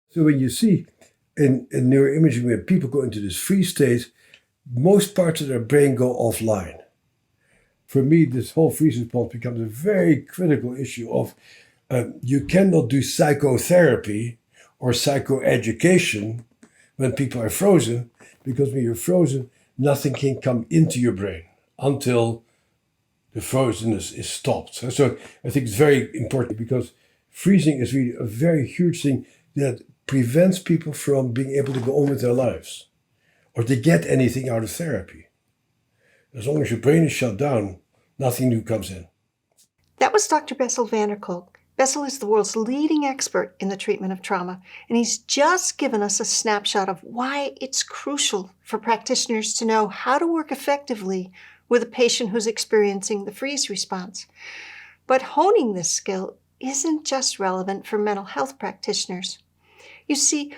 So when you see in neuroimaging, when people go into this freeze state, most parts of their brain go offline. For me, this whole freeze response becomes a very critical issue of you cannot do psychotherapy or psychoeducation when people are frozen, because when you're frozen, nothing can come into your brain until the frozenness is stopped. So I think it's very important, because freezing is really a very huge thing that prevents people from being able to go on with their lives or to get anything out of therapy. As long as your brain is shut down, nothing new comes in. That was Dr. Bessel van der Kolk. Bessel is the world's leading expert in the treatment of trauma, and he's just given us a snapshot of why it's crucial for practitioners to know how to work effectively with a patient who's experiencing the freeze response. But honing this skill isn't just relevant for mental health practitioners. You see,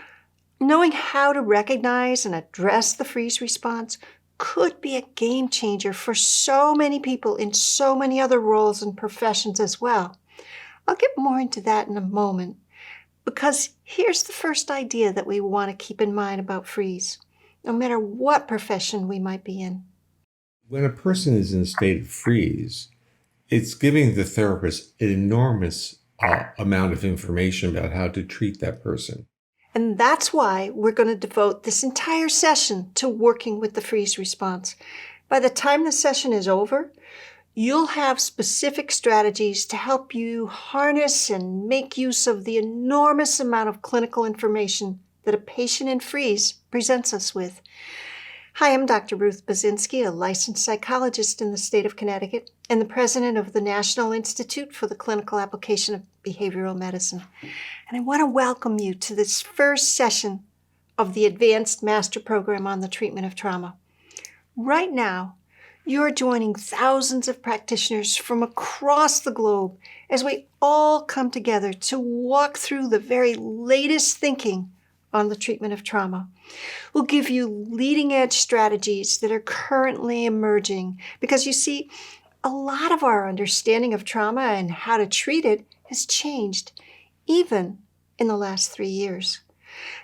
knowing how to recognize and address the freeze response could be a game changer for so many people in so many other roles and professions as well. I'll get more into that in a moment, because here's the first idea that we want to keep in mind about freeze, no matter what profession we might be in. When a person is in a state of freeze, it's giving the therapist an enormous amount of information about how to treat that person. And that's why we're going to devote this entire session to working with the freeze response. By the time the session is over, you'll have specific strategies to help you harness and make use of the enormous amount of clinical information that a patient in freeze presents us with. Hi, I'm Dr. Ruth Basinski, a licensed psychologist in the state of Connecticut and the president of the National Institute for the Clinical Application of Behavioral Medicine. And I want to welcome you to this first session of the Advanced Master Program on the Treatment of Trauma. Right now, you're joining thousands of practitioners from across the globe as we all come together to walk through the very latest thinking on the treatment of trauma. We'll give you leading-edge strategies that are currently emerging, because you see, a lot of our understanding of trauma and how to treat it has changed, even in the last 3 years.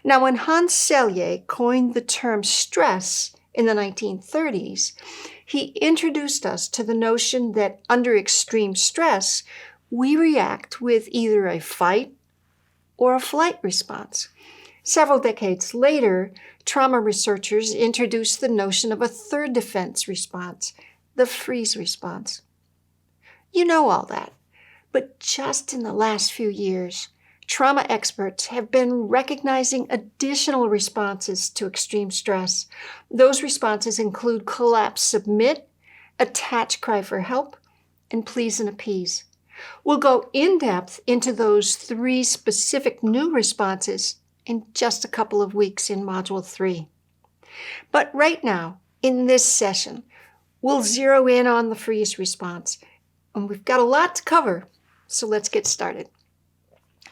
Now, when Hans Selye coined the term stress in the 1930s, he introduced us to the notion that under extreme stress, we react with either a fight or a flight response. Several decades later, trauma researchers introduced the notion of a third defense response, the freeze response. You know all that, but just in the last few years, trauma experts have been recognizing additional responses to extreme stress. Those responses include collapse submit, attach cry for help, and please and appease. We'll go in depth into those 3 specific new responses in just a couple of weeks in Module 3. But right now, in this session, we'll zero in on the freeze response. And we've got a lot to cover, so let's get started.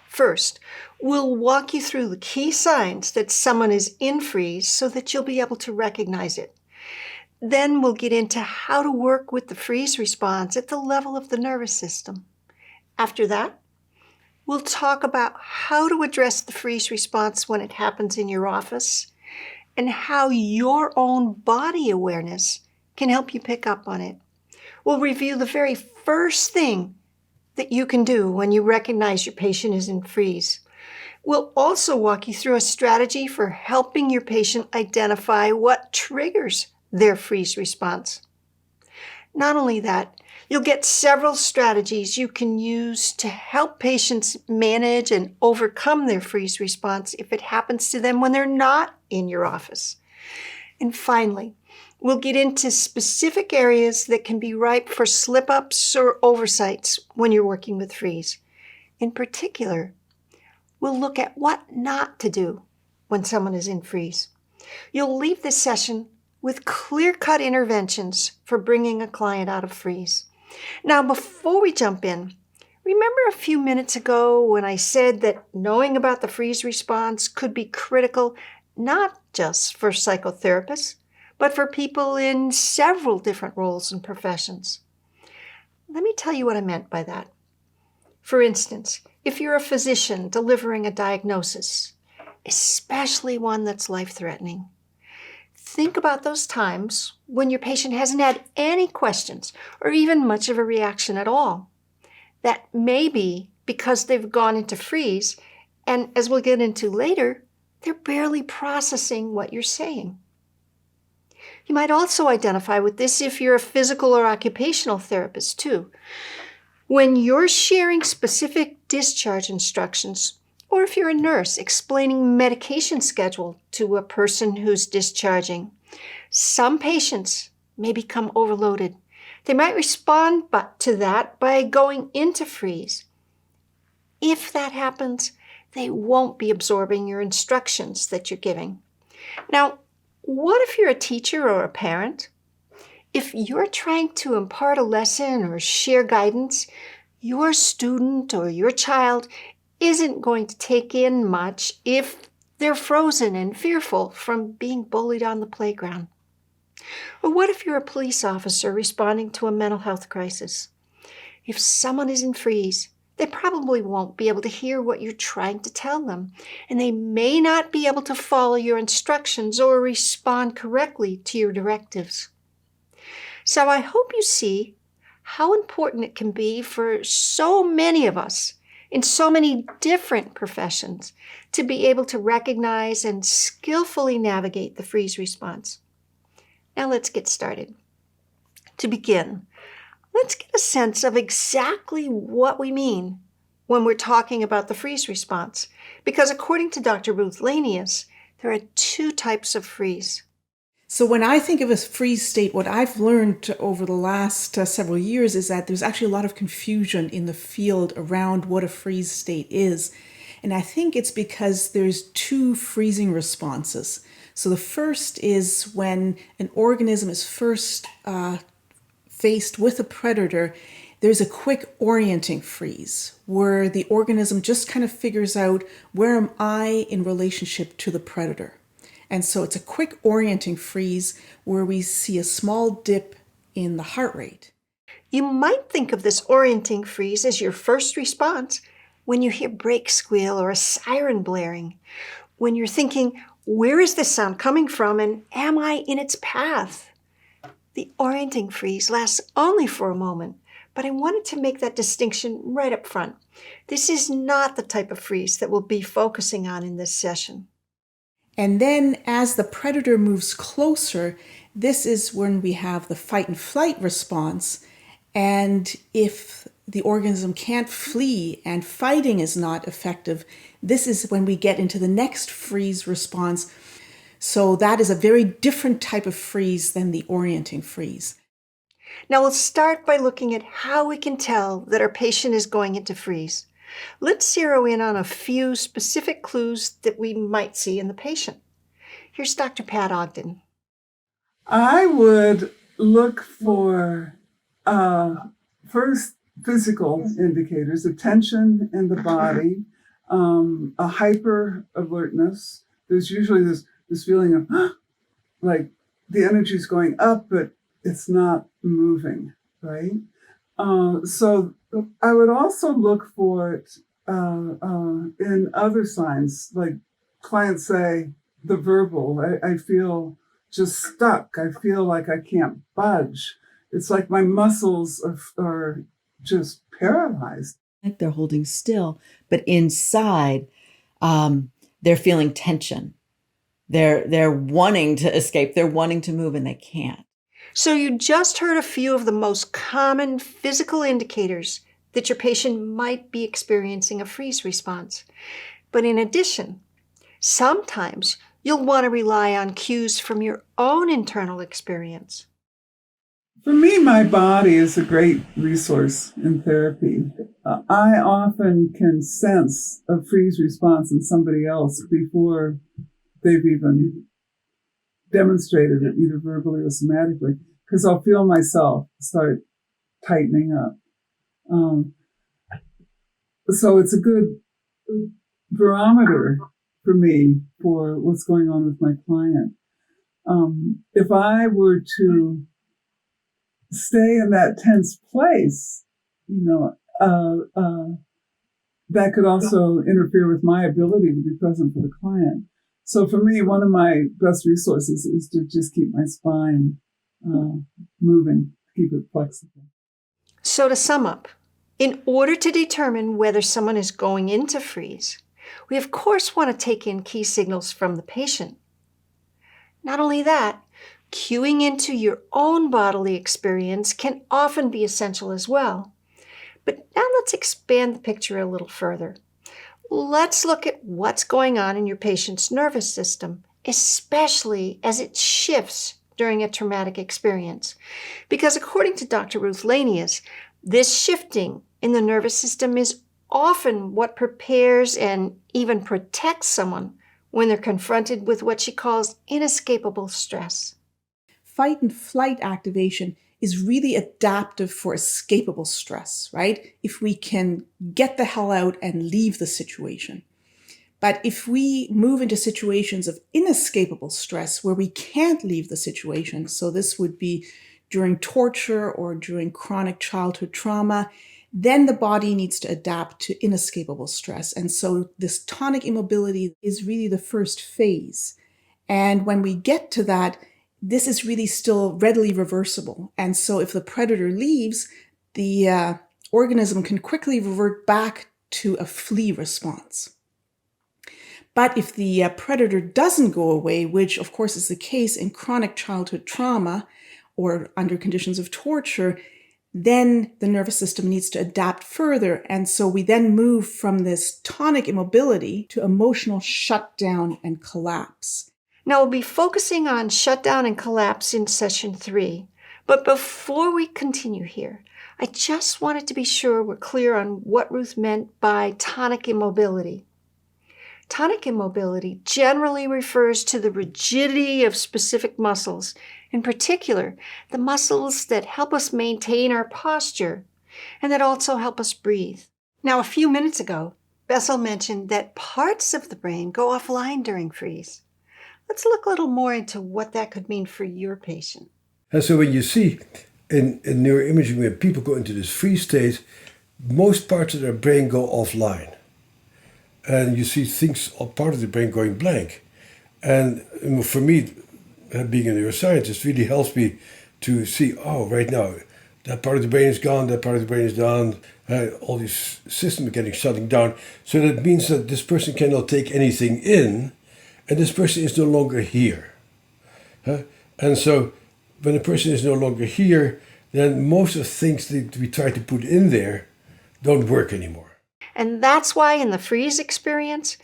First, we'll walk you through the key signs that someone is in freeze so that you'll be able to recognize it. Then we'll get into how to work with the freeze response at the level of the nervous system. After that, we'll talk about how to address the freeze response when it happens in your office and how your own body awareness can help you pick up on it. We'll review the very first thing that you can do when you recognize your patient is in freeze. We'll also walk you through a strategy for helping your patient identify what triggers their freeze response. Not only that, you'll get several strategies you can use to help patients manage and overcome their freeze response if it happens to them when they're not in your office. And finally, we'll get into specific areas that can be ripe for slip-ups or oversights when you're working with freeze. In particular, we'll look at what not to do when someone is in freeze. You'll leave this session with clear-cut interventions for bringing a client out of freeze. Now, before we jump in, remember a few minutes ago when I said that knowing about the freeze response could be critical not just for psychotherapists, but for people in several different roles and professions? Let me tell you what I meant by that. For instance, if you're a physician delivering a diagnosis, especially one that's life-threatening. Think about those times when your patient hasn't had any questions or even much of a reaction at all. That may be because they've gone into freeze, and as we'll get into later, they're barely processing what you're saying. You might also identify with this if you're a physical or occupational therapist too. When you're sharing specific discharge instructions, or if you're a nurse explaining medication schedule to a person who's discharging, some patients may become overloaded. They might respond to that by going into freeze. If that happens, they won't be absorbing your instructions that you're giving. Now, what if you're a teacher or a parent? If you're trying to impart a lesson or share guidance, your student or your child isn't going to take in much if they're frozen and fearful from being bullied on the playground. Or what if you're a police officer responding to a mental health crisis? If someone is in freeze, they probably won't be able to hear what you're trying to tell them, and they may not be able to follow your instructions or respond correctly to your directives. So I hope you see how important it can be for so many of us in so many different professions to be able to recognize and skillfully navigate the freeze response. Now let's get started. To begin, let's get a sense of exactly what we mean when we're talking about the freeze response, because according to Dr. Ruth Lanius, there are two types of freeze. So when I think of a freeze state, what I've learned over the last several years is that there's actually a lot of confusion in the field around what a freeze state is. And I think it's because there's two freezing responses. So the first is when an organism is first faced with a predator, there's a quick orienting freeze where the organism just kind of figures out, where am I in relationship to the predator? And so it's a quick orienting freeze where we see a small dip in the heart rate. You might think of this orienting freeze as your first response when you hear brake squeal or a siren blaring, when you're thinking, where is this sound coming from and am I in its path? The orienting freeze lasts only for a moment, but I wanted to make that distinction right up front. This is not the type of freeze that we'll be focusing on in this session. And then as the predator moves closer, this is when we have the fight and flight response. And if the organism can't flee and fighting is not effective, this is when we get into the next freeze response. So that is a very different type of freeze than the orienting freeze. Now we'll start by looking at how we can tell that our patient is going into freeze. Let's zero in on a few specific clues that we might see in the patient. Here's Dr. Pat Ogden. I would look for first physical indicators, a tension in the body, a hyper alertness. There's usually this feeling of like the energy's going up, but it's not moving, right? So I would also look for it in other signs, like clients say, the verbal. I feel just stuck. I feel like I can't budge. It's like my muscles are just paralyzed. Like they're holding still, but inside, they're feeling tension. They're wanting to escape. They're wanting to move, and they can't. So you just heard a few of the most common physical indicators that your patient might be experiencing a freeze response. But in addition, sometimes you'll want to rely on cues from your own internal experience. For me, my body is a great resource in therapy. I often can sense a freeze response in somebody else before they've even demonstrated it, either verbally or somatically, because I'll feel myself start tightening up. So it's a good barometer for me for what's going on with my client. If I were to stay in that tense place, that could also interfere with my ability to be present for the client. So for me, one of my best resources is to just keep my spine moving, keep it flexible. So to sum up, in order to determine whether someone is going into freeze, we of course want to take in key signals from the patient. Not only that, cueing into your own bodily experience can often be essential as well. But now let's expand the picture a little further. Let's look at what's going on in your patient's nervous system, especially as it shifts during a traumatic experience. Because according to Dr. Ruth Lanius, this shifting in the nervous system is often what prepares and even protects someone when they're confronted with what she calls inescapable stress. Fight and flight activation is really adaptive for escapable stress, right? If we can get the hell out and leave the situation. But if we move into situations of inescapable stress where we can't leave the situation, so this would be during torture or during chronic childhood trauma, then the body needs to adapt to inescapable stress. And so this tonic immobility is really the first phase. And when we get to that, this is really still readily reversible. And so if the predator leaves, the organism can quickly revert back to a flee response. But if the predator doesn't go away, which of course is the case in chronic childhood trauma or under conditions of torture, then the nervous system needs to adapt further. And so we then move from this tonic immobility to emotional shutdown and collapse. Now we'll be focusing on shutdown and collapse in session 3. But before we continue here, I just wanted to be sure we're clear on what Ruth meant by tonic immobility. Tonic immobility generally refers to the rigidity of specific muscles, in particular, the muscles that help us maintain our posture and that also help us breathe. Now, a few minutes ago, Bessel mentioned that parts of the brain go offline during freeze. Let's look a little more into what that could mean for your patient. And so when you see in neuroimaging, when people go into this freeze state, most parts of their brain go offline. And you see things, part of the brain going blank. And for me, being a neuroscientist really helps me to see, oh, right now, that part of the brain is gone, that part of the brain is gone, all these systems are shutting down. So that means that this person cannot take anything in, and this person is no longer here. And so when a person is no longer here, then most of the things that we try to put in there don't work anymore. And that's why in the freeze experience,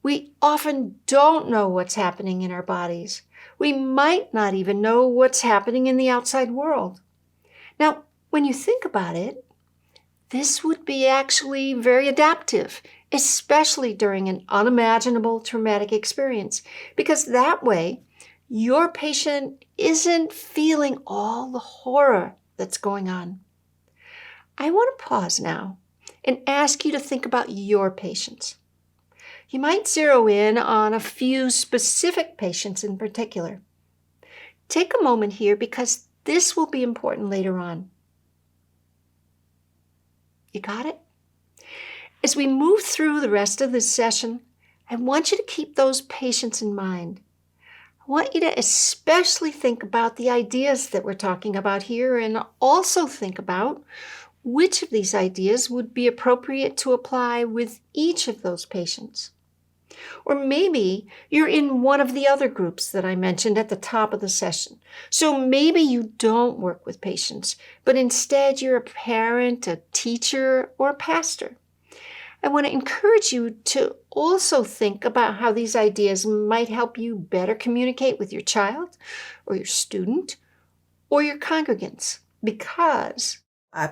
we often don't know what's happening in our bodies. We might not even know what's happening in the outside world. Now, when you think about it, this would be actually very adaptive, especially during an unimaginable traumatic experience, because that way, your patient isn't feeling all the horror that's going on. I want to pause now and ask you to think about your patients. You might zero in on a few specific patients in particular. Take a moment here because this will be important later on. You got it? As we move through the rest of this session, I want you to keep those patients in mind. I want you to especially think about the ideas that we're talking about here and also think about which of these ideas would be appropriate to apply with each of those patients. Or maybe you're in one of the other groups that I mentioned at the top of the session. So maybe you don't work with patients, but instead you're a parent, a teacher, or a pastor. I want to encourage you to also think about how these ideas might help you better communicate with your child or your student or your congregants, because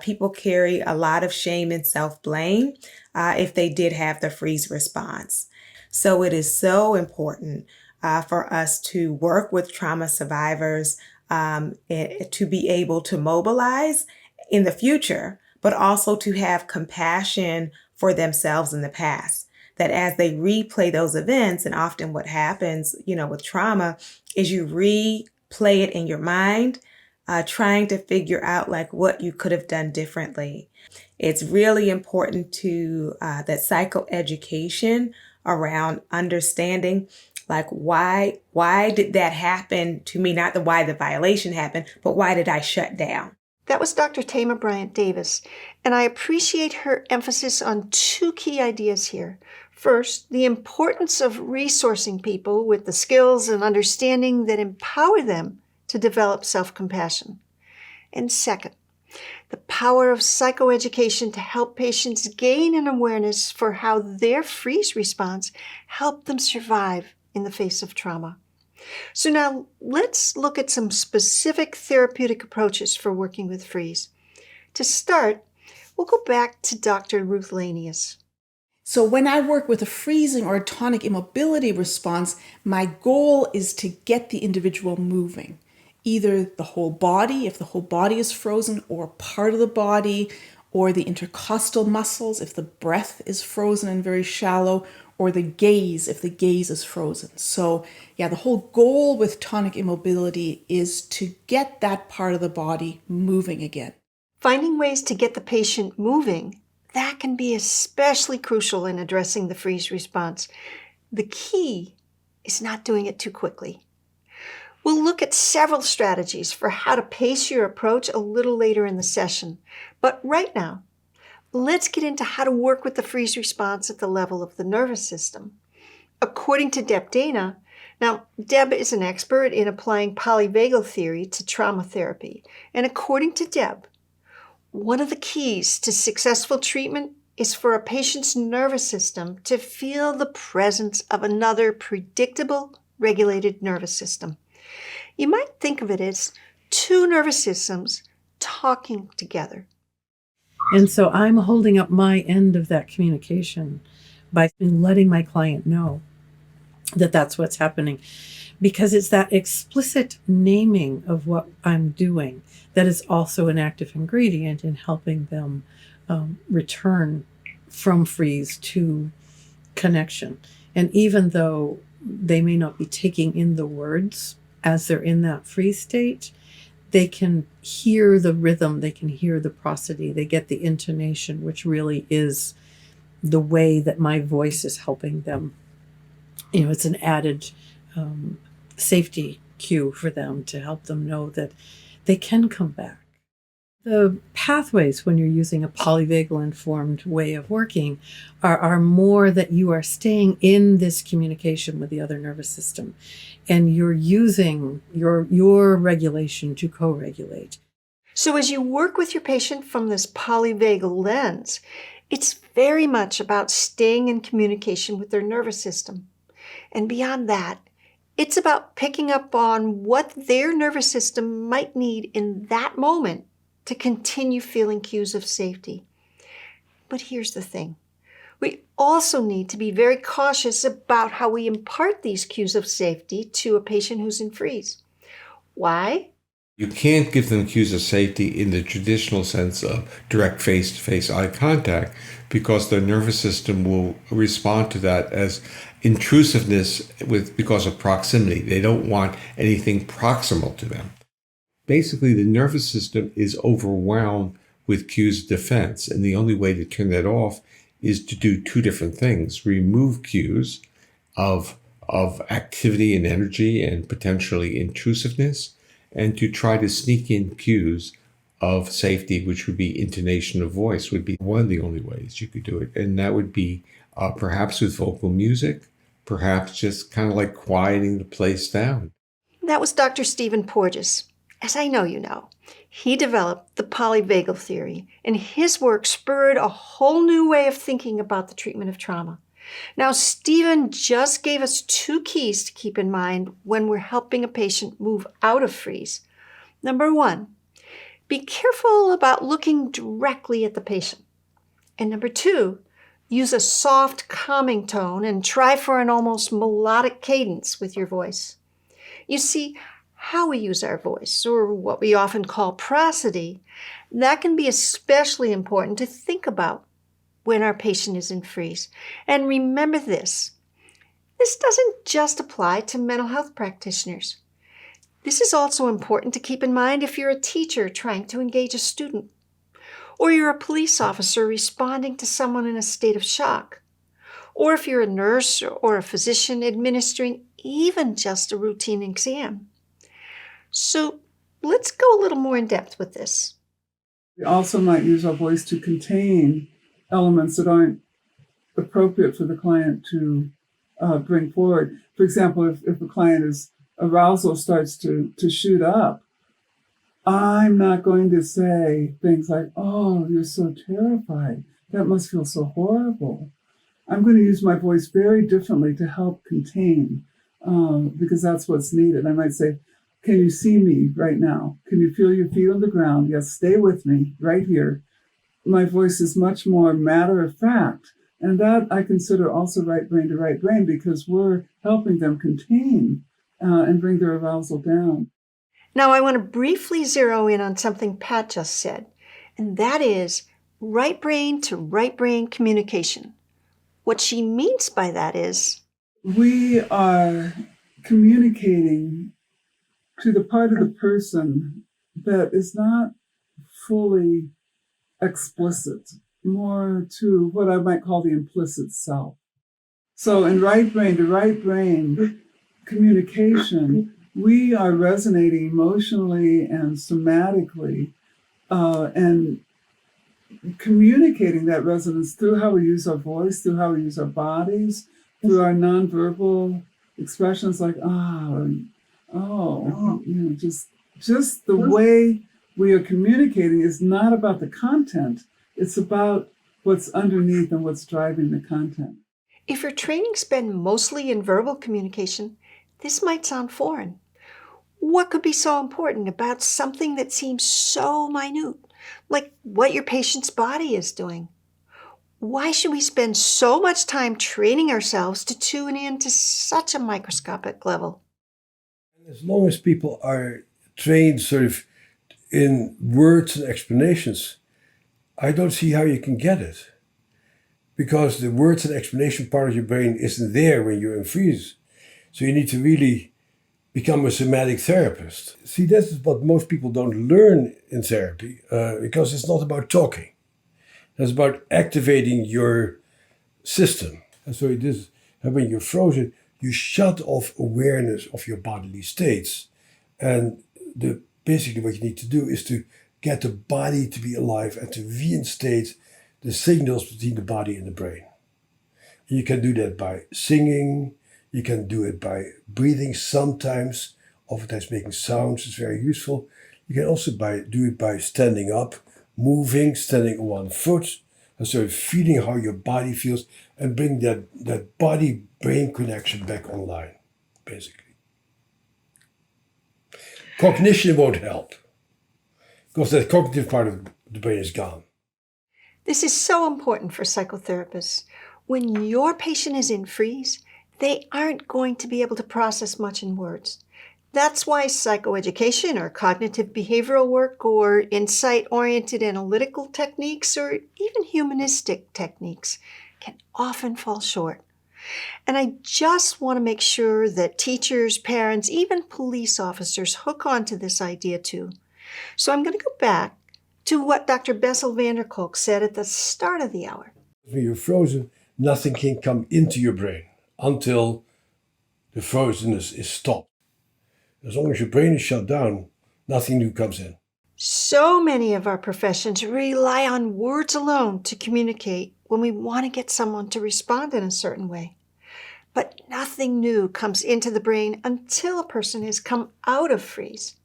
people carry a lot of shame and self-blame if they did have the freeze response. So it is so important for us to work with trauma survivors to be able to mobilize in the future, but also to have compassion for themselves in the past. That as they replay those events, and often what happens, with trauma is you replay it in your mind, trying to figure out like what you could have done differently. It's really important to that psychoeducation around understanding like why did that happen to me? Not the why the violation happened, but why did I shut down? That was Dr. Tama Bryant Davis, and I appreciate her emphasis on two key ideas here. First, the importance of resourcing people with the skills and understanding that empower them to develop self-compassion. And second, the power of psychoeducation to help patients gain an awareness for how their freeze response helped them survive in the face of trauma. So now let's look at some specific therapeutic approaches for working with freeze. To start, we'll go back to Dr. Ruth Lanius. So when I work with a freezing or a tonic immobility response, my goal is to get the individual moving. Either the whole body, if the whole body is frozen, or part of the body, or the intercostal muscles, if the breath is frozen and very shallow, or the gaze, if the gaze is frozen. So yeah, the whole goal with tonic immobility is to get that part of the body moving again. Finding ways to get the patient moving, that can be especially crucial in addressing the freeze response. The key is not doing it too quickly. We'll look at several strategies for how to pace your approach a little later in the session. But right now, let's get into how to work with the freeze response at the level of the nervous system. According to Deb Dana, now Deb is an expert in applying polyvagal theory to trauma therapy. And according to Deb, one of the keys to successful treatment is for a patient's nervous system to feel the presence of another predictable, regulated nervous system. You might think of it as two nervous systems talking together. And so I'm holding up my end of that communication by letting my client know that that's what's happening, because it's that explicit naming of what I'm doing that is also an active ingredient in helping them return from freeze to connection. And even though they may not be taking in the words as they're in that freeze state, they can hear the rhythm, they can hear the prosody, they get the intonation, which really is the way that my voice is helping them. You know, it's an added safety cue for them to help them know that they can come back. The pathways when you're using a polyvagal-informed way of working are more that you are staying in this communication with the other nervous system, and you're using your regulation to co-regulate. So as you work with your patient from this polyvagal lens, it's very much about staying in communication with their nervous system. And beyond that, it's about picking up on what their nervous system might need in that moment to continue feeling cues of safety. But here's the thing. We also need to be very cautious about how we impart these cues of safety to a patient who's in freeze. Why? You can't give them cues of safety in the traditional sense of direct face-to-face eye contact, because their nervous system will respond to that as intrusiveness because of proximity. They don't want anything proximal to them. Basically, the nervous system is overwhelmed with cues of defense, and the only way to turn that off is to do two different things: remove cues of activity and energy and potentially intrusiveness, and to try to sneak in cues of safety, which would be intonation of voice, would be one of the only ways you could do it. And that would be perhaps with vocal music, perhaps just kind of like quieting the place down. That was Dr. Stephen Porges. As I know you know, he developed the polyvagal theory, and his work spurred a whole new way of thinking about the treatment of trauma. Now, Stephen just gave us two keys to keep in mind when we're helping a patient move out of freeze. Number one, be careful about looking directly at the patient. And number two, use a soft, calming tone and try for an almost melodic cadence with your voice. You see, how we use our voice, or what we often call prosody, that can be especially important to think about when our patient is in freeze. And remember this doesn't just apply to mental health practitioners. This is also important to keep in mind if you're a teacher trying to engage a student, or you're a police officer responding to someone in a state of shock, or if you're a nurse or a physician administering even just a routine exam. So let's go a little more in depth with this. We also might use our voice to contain elements that aren't appropriate for the client to bring forward. For example, if a client's arousal starts to shoot up, I'm not going to say things like, "Oh, you're so terrified. That must feel so horrible." I'm going to use my voice very differently to help contain, because that's what's needed. I might say, "Can you see me right now? Can you feel your feet on the ground? Yes, stay with me right here." My voice is much more matter of fact. And that I consider also right brain to right brain, because we're helping them contain and bring their arousal down. Now, I want to briefly zero in on something Pat just said, and that is right brain to right brain communication. What she means by that is We are communicating to the part of the person that is not fully explicit, more to what I might call the implicit self. So in right brain to right brain communication, we are resonating emotionally and somatically and communicating that resonance through how we use our voice, through how we use our bodies, through our nonverbal expressions like just the way we are communicating is not about the content. It's about what's underneath and what's driving the content. if your training's been mostly in verbal communication, this might sound foreign. What could be so important about something that seems so minute, like what your patient's body is doing? Why should we spend so much time training ourselves to tune in to such a microscopic level? As long as people are trained sort of in words and explanations, I don't see how you can get it. Because the words and explanation part of your brain isn't there when you're in freeze. So you need to really become a somatic therapist. See, that's what most people don't learn in therapy, because it's not about talking. It's about activating your system. And so it is, when you're frozen, you shut off awareness of your bodily states. And basically what you need to do is to get the body to be alive and to reinstate the signals between the body and the brain. You can do that by singing, you can do it by breathing sometimes, oftentimes making sounds is very useful. You can also do it by standing up, moving, standing on one foot, and sort of feeling how your body feels and bring that body-brain connection back online, basically. Cognition won't help, because that cognitive part of the brain is gone. This is so important for psychotherapists. When your patient is in freeze, they aren't going to be able to process much in words. That's why psychoeducation or cognitive behavioral work or insight-oriented analytical techniques or even humanistic techniques can often fall short. And I just want to make sure that teachers, parents, even police officers hook onto this idea too. So I'm going to go back to what Dr. Bessel van der Kolk said at the start of the hour. When you're frozen, nothing can come into your brain until the frozenness is stopped. As long as your brain is shut down, nothing new comes in. So many of our professions rely on words alone to communicate when we want to get someone to respond in a certain way. But nothing new comes into the brain until a person has come out of freeze.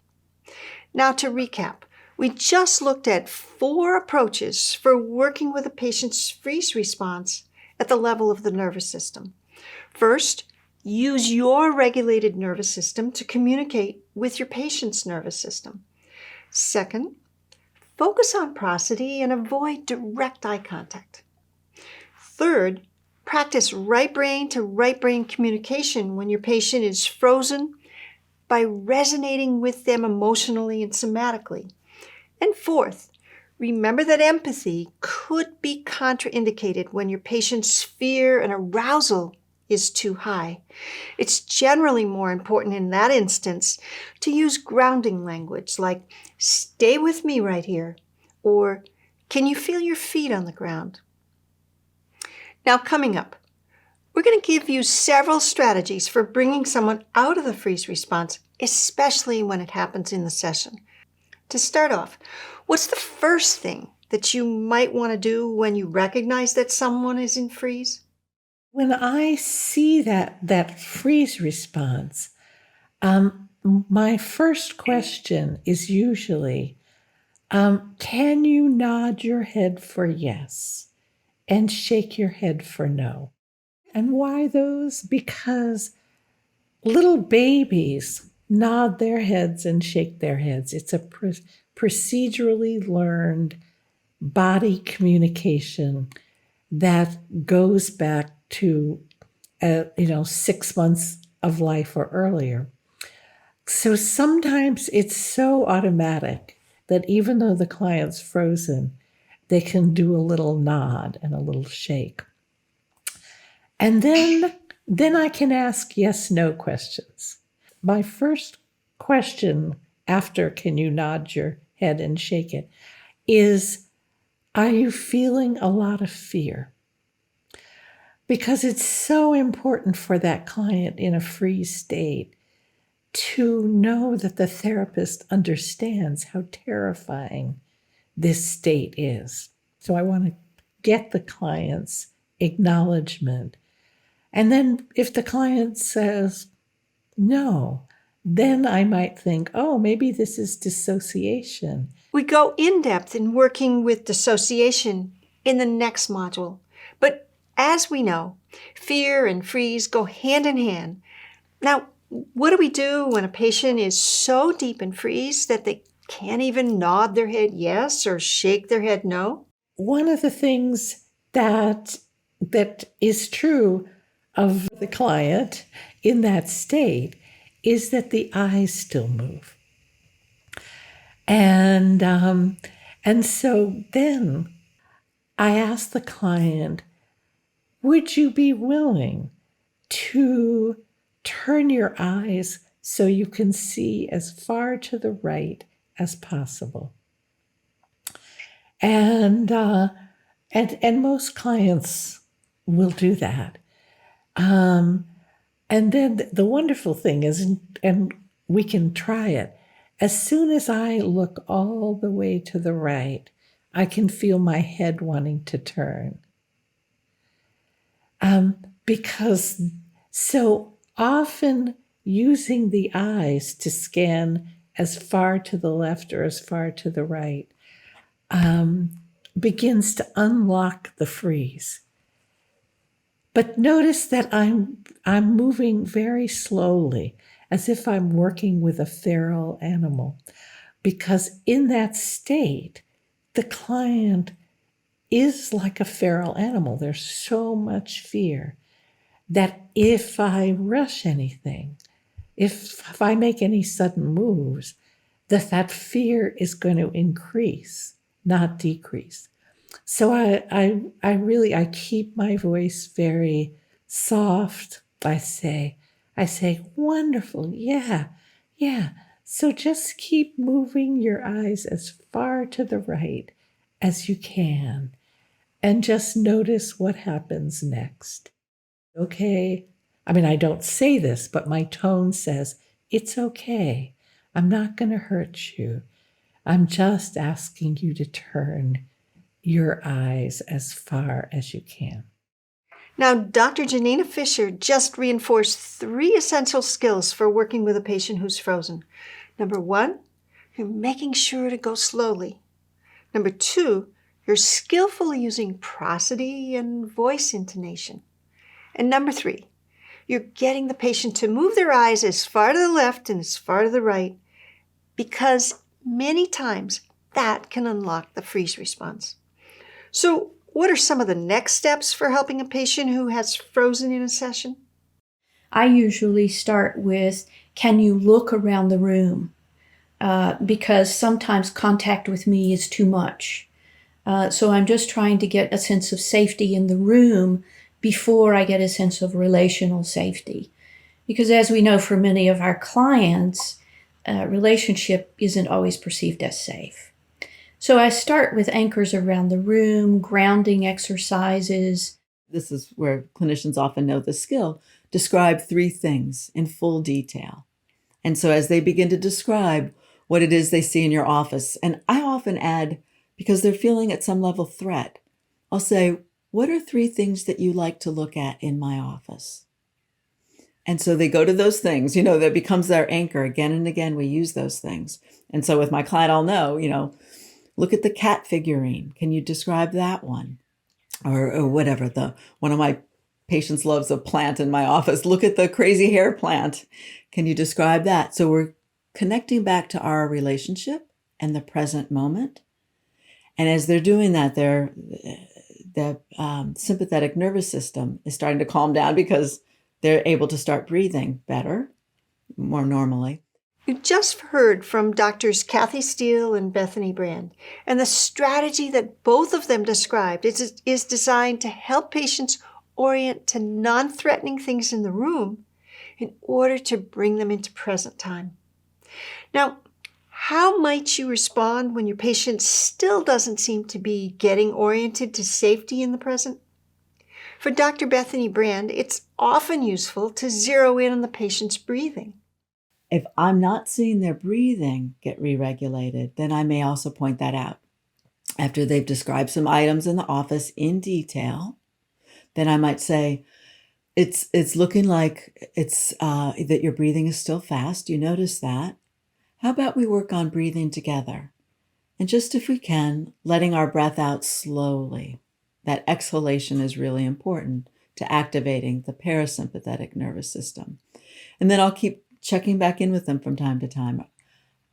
Now to recap, we just looked at 4 approaches for working with a patient's freeze response at the level of the nervous system. First, use your regulated nervous system to communicate with your patient's nervous system. Second, focus on prosody and avoid direct eye contact. Third, practice right brain to right brain communication when your patient is frozen by resonating with them emotionally and somatically. And fourth, remember that empathy could be contraindicated when your patient's fear and arousal is too high. It's generally more important in that instance to use grounding language like "stay with me right here" or Can you feel your feet on the ground? Now, coming up, we're going to give you several strategies for bringing someone out of the freeze response, especially when it happens in the session. To start off, what's the first thing that you might want to do when you recognize that someone is in freeze? When I see that freeze response, my first question is usually, can you nod your head for yes and shake your head for no? And why those? Because little babies nod their heads and shake their heads. It's a procedurally learned body communication that goes back to 6 months of life or earlier. So sometimes it's so automatic that even though the client's frozen, they can do a little nod and a little shake. And then I can ask yes/no questions. My first question after can you nod your head and shake it is, are you feeling a lot of fear? Because it's so important for that client in a freeze state to know that the therapist understands how terrifying this state is. So I want to get the client's acknowledgement. And then if the client says no, then I might think, oh, maybe this is dissociation. We go in depth in working with dissociation in the next module. But as we know, fear and freeze go hand in hand. Now, what do we do when a patient is so deep in freeze that they can't even nod their head yes or shake their head no? One of the things that is true of the client in that state is that the eyes still move. And so then I ask the client, would you be willing to turn your eyes so you can see as far to the right as possible? And most clients will do that. And then the wonderful thing is, and we can try it, as soon as I look all the way to the right, I can feel my head wanting to turn. Because so often using the eyes to scan as far to the left or as far to the right begins to unlock the freeze. But notice that I'm moving very slowly, as if I'm working with a feral animal, because in that state, the client is like a feral animal. There's so much fear that if I rush anything, if I make any sudden moves, that fear is going to increase, not decrease. So I keep my voice very soft. I say, wonderful, yeah. So just keep moving your eyes as far to the right as you can, and just notice what happens next. Okay? I mean, I don't say this, but my tone says, it's okay. I'm not going to hurt you. I'm just asking you to turn your eyes as far as you can. Now, Dr. Janina Fisher just reinforced 3 essential skills for working with a patient who's frozen. Number 1, you're making sure to go slowly. Number 2, you're skillfully using prosody and voice intonation. And number 3, you're getting the patient to move their eyes as far to the left and as far to the right, because many times that can unlock the freeze response. So, what are some of the next steps for helping a patient who has frozen in a session? I usually start with, can you look around the room? Because sometimes contact with me is too much. So I'm just trying to get a sense of safety in the room before I get a sense of relational safety. Because as we know for many of our clients, relationship isn't always perceived as safe. So I start with anchors around the room, grounding exercises. This is where clinicians often know the skill. Describe 3 things in full detail. And so as they begin to describe what it is they see in your office, and I often add, because they're feeling at some level threat, I'll say, what are 3 things that you like to look at in my office? And so they go to those things, that becomes their anchor. Again and again, we use those things. And so with my client, I'll know, look at the cat figurine. Can you describe that one? Or whatever. One of my patients loves a plant in my office. Look at the crazy hair plant. Can you describe that? So we're connecting back to our relationship and the present moment. And as they're doing that, the sympathetic nervous system is starting to calm down because they're able to start breathing better, more normally. You just heard from Doctors Kathy Steele and Bethany Brand, and the strategy that both of them described is designed to help patients orient to non-threatening things in the room in order to bring them into present time. Now, how might you respond when your patient still doesn't seem to be getting oriented to safety in the present? For Dr. Bethany Brand, it's often useful to zero in on the patient's breathing. If I'm not seeing their breathing get re-regulated, then I may also point that out. After they've described some items in the office in detail, then I might say, it's looking like it's that your breathing is still fast. You notice that. How about we work on breathing together? And just if we can, letting our breath out slowly. That exhalation is really important to activating the parasympathetic nervous system. And then I'll keep checking back in with them from time to time.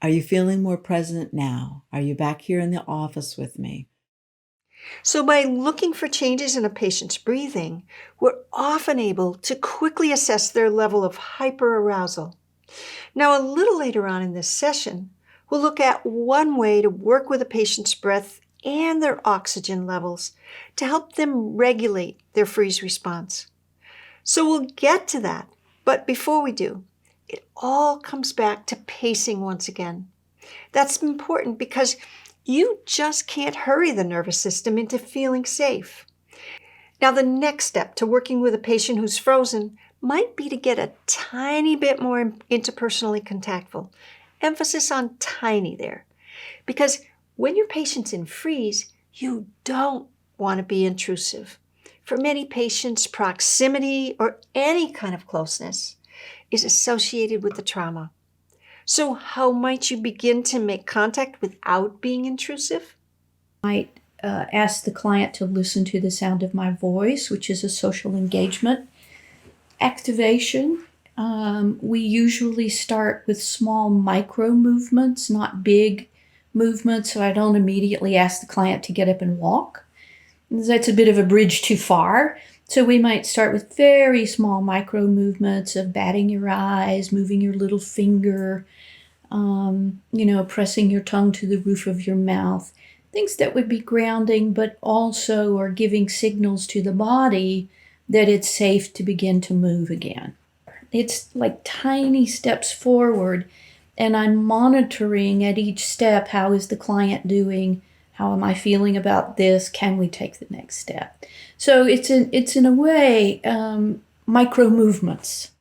Are you feeling more present now? Are you back here in the office with me? So by looking for changes in a patient's breathing, we're often able to quickly assess their level of hyperarousal. Now, a little later on in this session, we'll look at one way to work with a patient's breath and their oxygen levels to help them regulate their freeze response. So we'll get to that, but before we do, it all comes back to pacing once again. That's important because you just can't hurry the nervous system into feeling safe. Now, the next step to working with a patient who's frozen might be to get a tiny bit more interpersonally contactful. Emphasis on tiny there. Because when your patient's in freeze, you don't want to be intrusive. For many patients, proximity or any kind of closeness is associated with the trauma. So how might you begin to make contact without being intrusive? I might ask the client to listen to the sound of my voice, which is a social engagement. Activation. We usually start with small micro movements, not big movements, so I don't immediately ask the client to get up and walk. That's a bit of a bridge too far. So we might start with very small micro movements of batting your eyes, moving your little finger, pressing your tongue to the roof of your mouth. Things that would be grounding, but also are giving signals to the body that it's safe to begin to move again. It's like tiny steps forward, and I'm monitoring at each step, how is the client doing? How am I feeling about this? Can we take the next step? So it's in a way micro movements.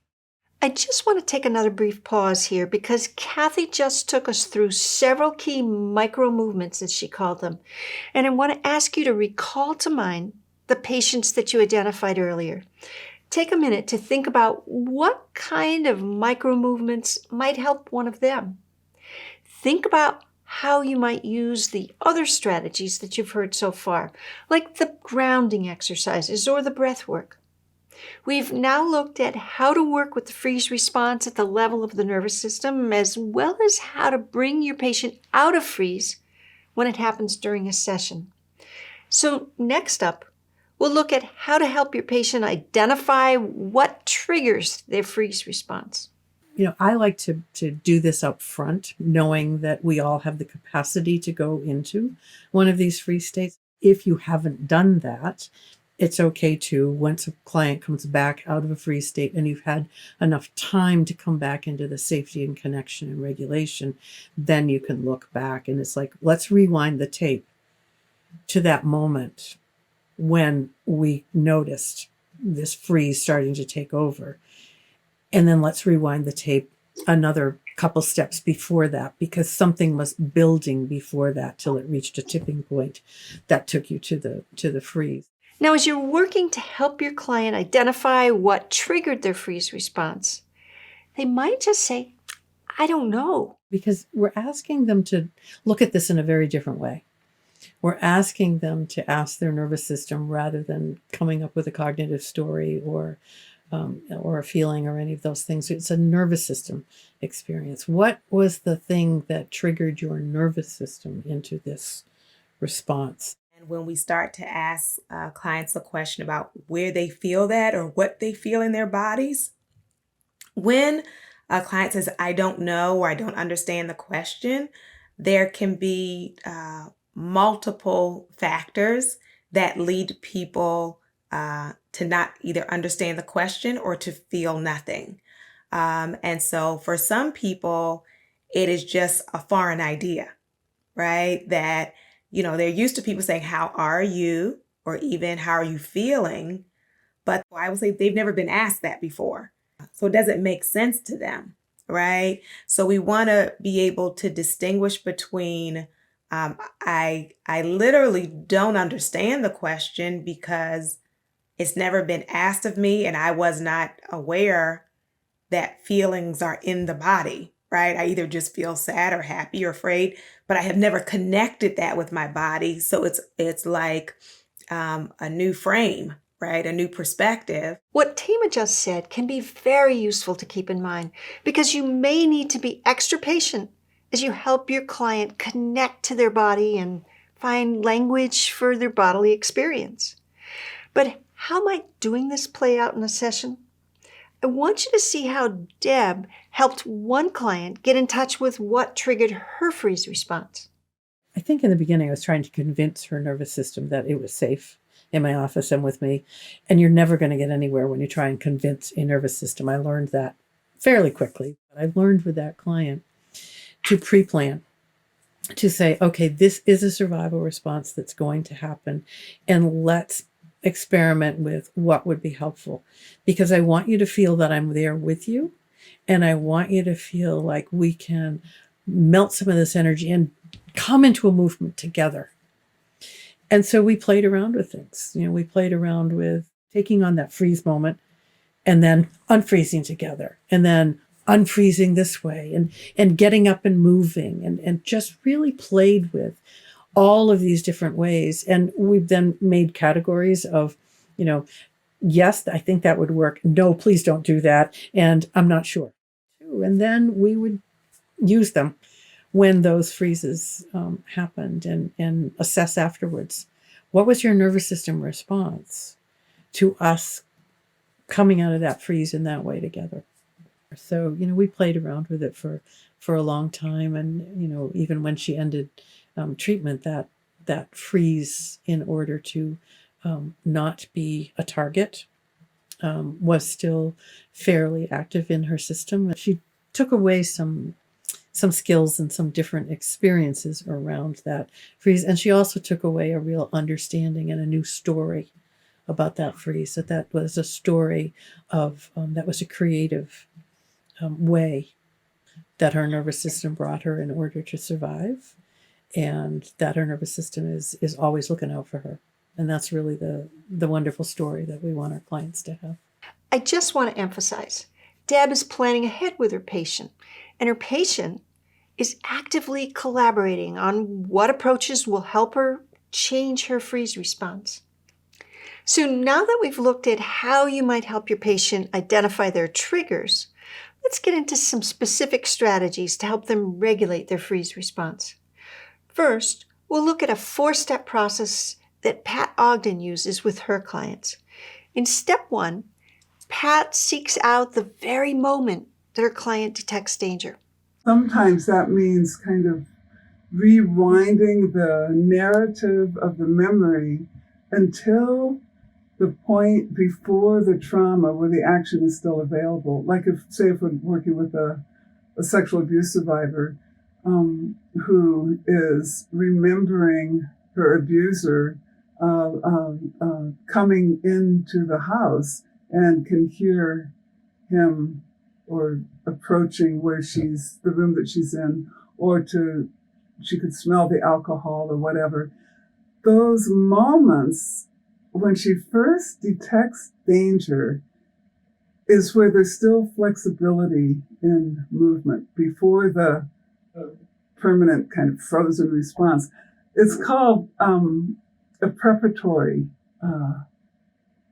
I just want to take another brief pause here because Kathy just took us through several key micro movements, as she called them. And I want to ask you to recall to mind the patients that you identified earlier. Take a minute to think about what kind of micro movements might help one of them. Think about how you might use the other strategies that you've heard so far, like the grounding exercises or the breath work. We've now looked at how to work with the freeze response at the level of the nervous system, as well as how to bring your patient out of freeze when it happens during a session. So next up, we'll look at how to help your patient identify what triggers their freeze response. I like to do this up front, knowing that we all have the capacity to go into one of these freeze states. If you haven't done that, it's okay to, once a client comes back out of a freeze state and you've had enough time to come back into the safety and connection and regulation, then you can look back. And it's like, let's rewind the tape to that moment when we noticed this freeze starting to take over. And then let's rewind the tape another couple steps before that, because something was building before that till it reached a tipping point that took you to the freeze. Now, as you're working to help your client identify what triggered their freeze response, they might just say, I don't know. Because we're asking them to look at this in a very different way. We're asking them to ask their nervous system rather than coming up with a cognitive story or a feeling or any of those things. It's a nervous system experience. What was the thing that triggered your nervous system into this response? And when we start to ask clients a question about where they feel that or what they feel in their bodies, when a client says, I don't know, or I don't understand the question, there can be multiple factors that lead people to not either understand the question or to feel nothing. And so for some people, it is just a foreign idea, right? That, they're used to people saying, how are you? Or even, how are you feeling? But I would say they've never been asked that before. So it doesn't make sense to them, right? So we want to be able to distinguish between I literally don't understand the question because it's never been asked of me and I was not aware that feelings are in the body, right? I either just feel sad or happy or afraid, but I have never connected that with my body. So it's like a new frame, right? A new perspective. What Tima just said can be very useful to keep in mind because you may need to be extra patient as you help your client connect to their body and find language for their bodily experience. But how might doing this play out in a session? I want you to see how Deb helped one client get in touch with what triggered her freeze response. I think in the beginning I was trying to convince her nervous system that it was safe in my office and with me. And you're never going to get anywhere when you try and convince a nervous system. I learned that fairly quickly. I learned with that client to pre-plan, to say, okay, this is a survival response that's going to happen, and let's experiment with what would be helpful, because I want you to feel that I'm there with you, and I want you to feel like we can melt some of this energy and come into a movement together. And so we played around with things. We played around with taking on that freeze moment and then unfreezing together, and then unfreezing this way, and getting up and moving, and just really played with all of these different ways. And we've then made categories of, yes, I think that would work. No, please don't do that. And I'm not sure. And then we would use them when those freezes happened and assess afterwards. What was your nervous system response to us coming out of that freeze in that way together? So, we played around with it for a long time. And, even when she ended treatment, that freeze in order to not be a target was still fairly active in her system. She took away some skills and some different experiences around that freeze. And she also took away a real understanding and a new story about that freeze, that was a story of, that was a creative way that her nervous system brought her in order to survive, and that her nervous system is always looking out for her. And that's really the wonderful story that we want our clients to have. I just want to emphasize, Deb is planning ahead with her patient, and her patient is actively collaborating on what approaches will help her change her freeze response. So now that we've looked at how you might help your patient identify their triggers, let's get into some specific strategies to help them regulate their freeze response. First, we'll look at a 4-step process that Pat Ogden uses with her clients. In step 1, Pat seeks out the very moment that her client detects danger. Sometimes that means kind of rewinding the narrative of the memory until the point before the trauma where the action is still available. Like if we're working with a sexual abuse survivor who is remembering her abuser coming into the house and can hear him or approaching the room that she's in, or she could smell the alcohol or whatever. Those moments when she first detects danger is where there's still flexibility in movement before the permanent kind of frozen response. It's called a preparatory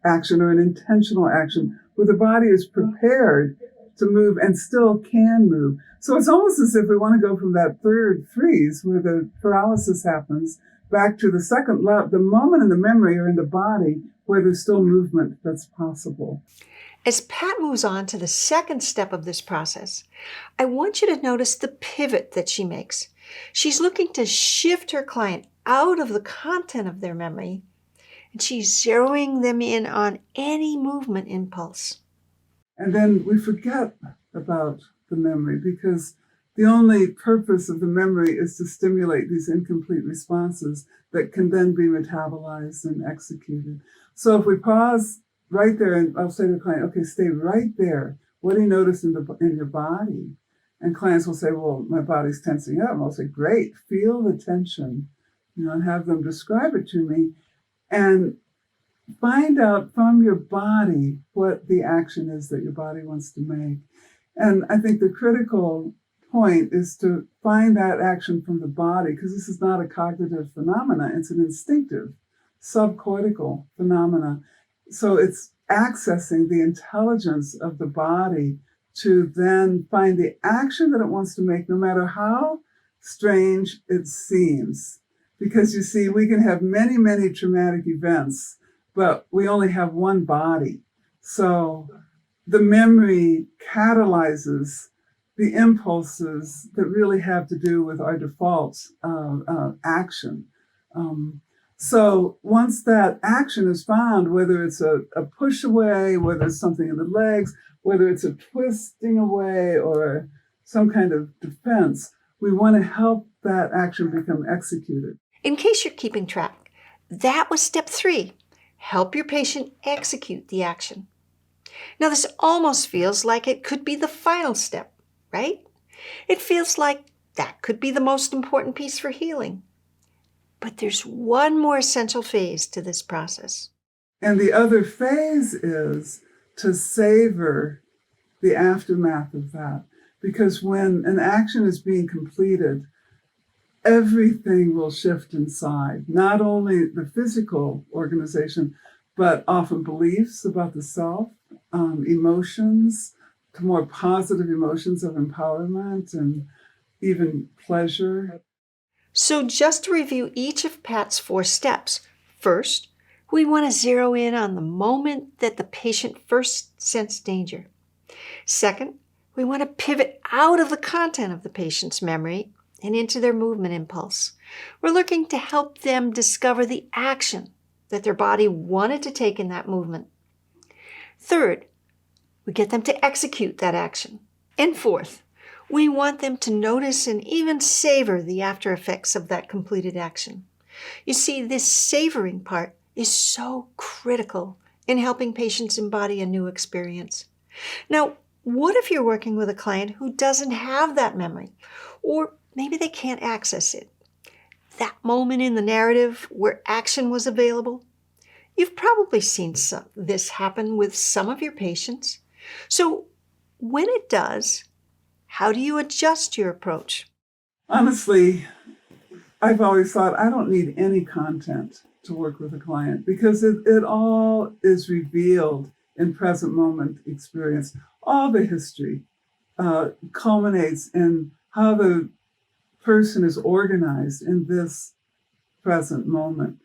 action or an intentional action where the body is prepared to move and still can move. So it's almost as if we want to go from that third freeze where the paralysis happens back to the second level, the moment in the memory or in the body where there's still movement that's possible. As Pat moves on to the second step of this process, I want you to notice the pivot that she makes. She's looking to shift her client out of the content of their memory, and she's zeroing them in on any movement impulse. And then we forget about the memory because the only purpose of the memory is to stimulate these incomplete responses that can then be metabolized and executed. So if we pause right there, and I'll say to the client, okay, stay right there. What do you notice in your body? And clients will say, well, my body's tensing up. And I'll say, great, feel the tension, and have them describe it to me. And find out from your body what the action is that your body wants to make. And I think the critical point is to find that action from the body, because this is not a cognitive phenomena, it's an instinctive, subcortical phenomena. So it's accessing the intelligence of the body to then find the action that it wants to make, no matter how strange it seems. Because you see, we can have many, many traumatic events, but we only have one body. So the memory catalyzes the impulses that really have to do with our default action. So once that action is found, whether it's a push away, whether it's something in the legs, whether it's a twisting away or some kind of defense, we want to help that action become executed. In case you're keeping track, that was step 3. Help your patient execute the action. Now, this almost feels like it could be the final step, right? It feels like that could be the most important piece for healing. But there's one more essential phase to this process. And the other phase is to savor the aftermath of that. Because when an action is being completed, everything will shift inside, not only the physical organization, but often beliefs about the self, emotions, to more positive emotions of empowerment and even pleasure. So just to review each of Pat's 4 steps. First, we want to zero in on the moment that the patient first sensed danger. Second, we want to pivot out of the content of the patient's memory and into their movement impulse. We're looking to help them discover the action that their body wanted to take in that movement. Third, we get them to execute that action. And fourth, we want them to notice and even savor the after effects of that completed action. You see, this savoring part is so critical in helping patients embody a new experience. Now, what if you're working with a client who doesn't have that memory, or maybe they can't access it? That moment in the narrative where action was available? You've probably seen this happen with some of your patients. So when it does, how do you adjust your approach? Honestly, I've always thought I don't need any content to work with a client because it all is revealed in present moment experience. All the history culminates in how the person is organized in this present moment.